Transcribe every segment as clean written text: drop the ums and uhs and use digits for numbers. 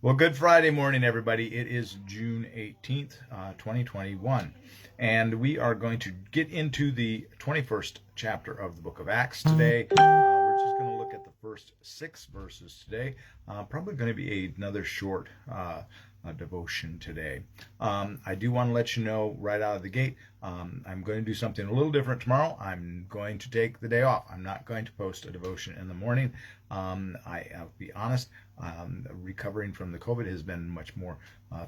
Well, good Friday morning, everybody. It is June 18th, 2021, and we are going to get into the 21st chapter of the book of Acts today. We're just going to look at the first 6 verses today. Probably going to be another short devotion today. I do want to let you know right out of the gate, I'm going to do something a little different tomorrow. I'm going to take the day off. I'm not going to post a devotion in the morning. I'll be honest, recovering from the COVID has been much more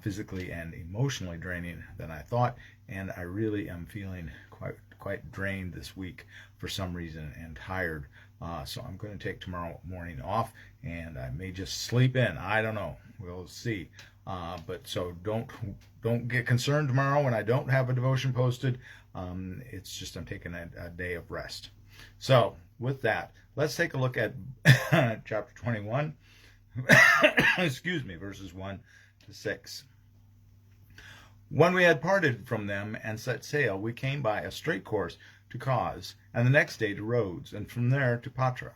physically and emotionally draining than I thought, and I really am feeling quite drained this week for some reason and tired. So I'm going to take tomorrow morning off, and I may just sleep in. I don't know. We'll see. But so don't get concerned tomorrow when I don't have a devotion posted. It's just I'm taking a day of rest. So with that, let's take a look at chapter 21. Excuse me, verses 1 to 6. When we had parted from them and set sail, we came by a straight course to Cos, and the next day to Rhodes, and from there to Patara.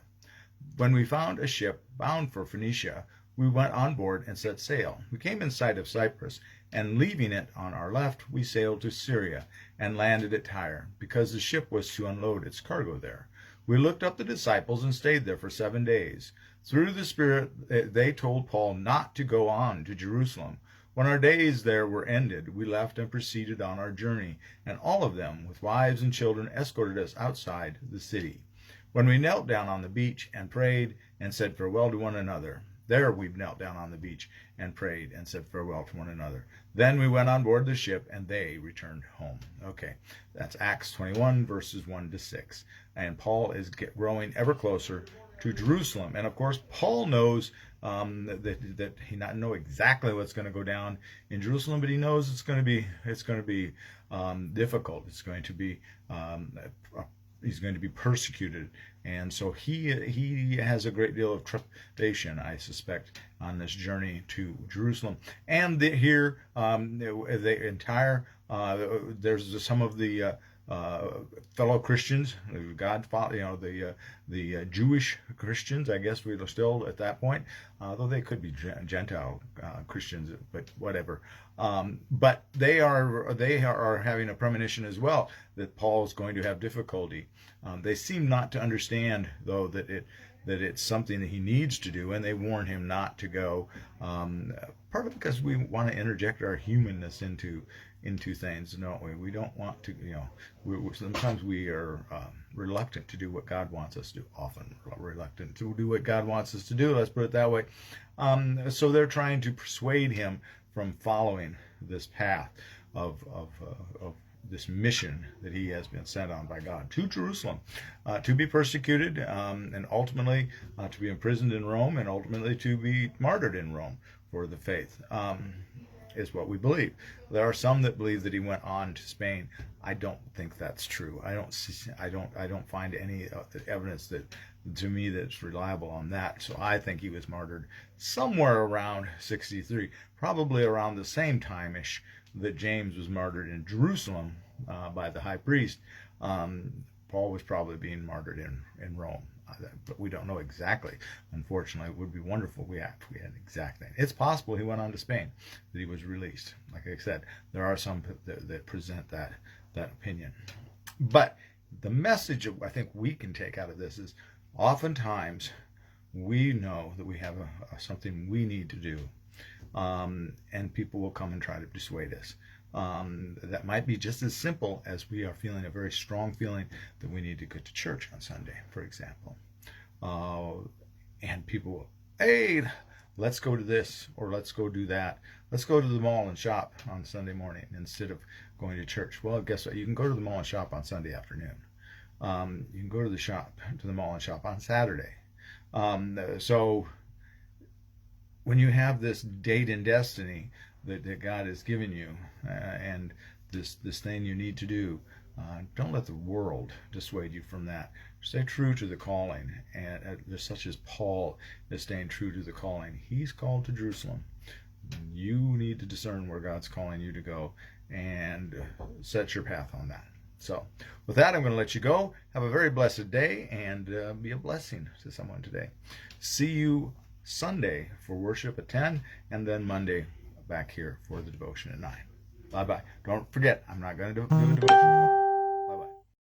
When we found a ship bound for Phoenicia, we went on board and set sail. We came in sight of Cyprus, and leaving it on our left, we sailed to Syria and landed at Tyre, because the ship was to unload its cargo there. We looked up the disciples and stayed there for 7 days. Through the Spirit, they told Paul not to go on to Jerusalem. When our days there were ended, we left and proceeded on our journey, and all of them, with wives and children, escorted us outside the city. When we knelt down on the beach and prayed and said farewell to one another, there we knelt down on the beach and prayed and said farewell to one another. Then we went on board the ship, and they returned home. Okay, that's Acts 21, verses 1 to 6. And Paul is growing ever closer to Jerusalem. And of course, Paul knows that he not know exactly what's going to go down in Jerusalem, but he knows it's going to be difficult. It's going to be he's going to be persecuted, and so he has a great deal of trepidation, I suspect, on this journey to Jerusalem. And here, in Tyre, there's some of the fellow Christians, the Jewish Christians, I guess we were still at that point, though they could be Gentile Christians, but whatever. But they are having a premonition as well that Paul is going to have difficulty. They seem not to understand, though, that it's something that he needs to do, and they warn him not to go. Partly because we want to interject our humanness into things, don't we? We don't want to, sometimes we are reluctant to do what God wants us to do. Often reluctant to do what God wants us to do. Let's put it that way. So they're trying to persuade him from following this path of this mission that he has been sent on by God to Jerusalem, to be persecuted, and ultimately to be imprisoned in Rome, and ultimately to be martyred in Rome for the faith, is what we believe. There are some that believe that he went on to Spain. I don't think that's true. I don't find any evidence that, to me, that's reliable on that. So I think he was martyred somewhere around 63, probably around the same time-ish that James was martyred in Jerusalem by the high priest. Paul was probably being martyred in Rome, but we don't know exactly. Unfortunately, it would be wonderful if we had exact thing. It's possible he went on to Spain, that he was released. Like I said, there are some that present that opinion. But the message I think we can take out of this is, oftentimes we know that we have something we need to do, and people will come and try to dissuade us. That might be just as simple as we are feeling a very strong feeling that we need to go to church on Sunday, for example. And people will, hey, let's go to this, or let's go do that. Let's go to the mall and shop on Sunday morning instead of going to church. Well, guess what? You can go to the mall and shop on Sunday afternoon. You can go to the mall and shop on Saturday. So when you have this date and destiny that God has given you, and this thing you need to do, don't let the world dissuade you from that. Stay true to the calling, and such as Paul is staying true to the calling. He's called to Jerusalem. You need to discern where God's calling you to go and set your path on that. So with that, I'm going to let you go. Have a very blessed day, and be a blessing to someone today. See you Sunday for worship at 10, and then Monday back here for the devotion at 9. Bye-bye. Don't forget, I'm not going to do a devotion tomorrow.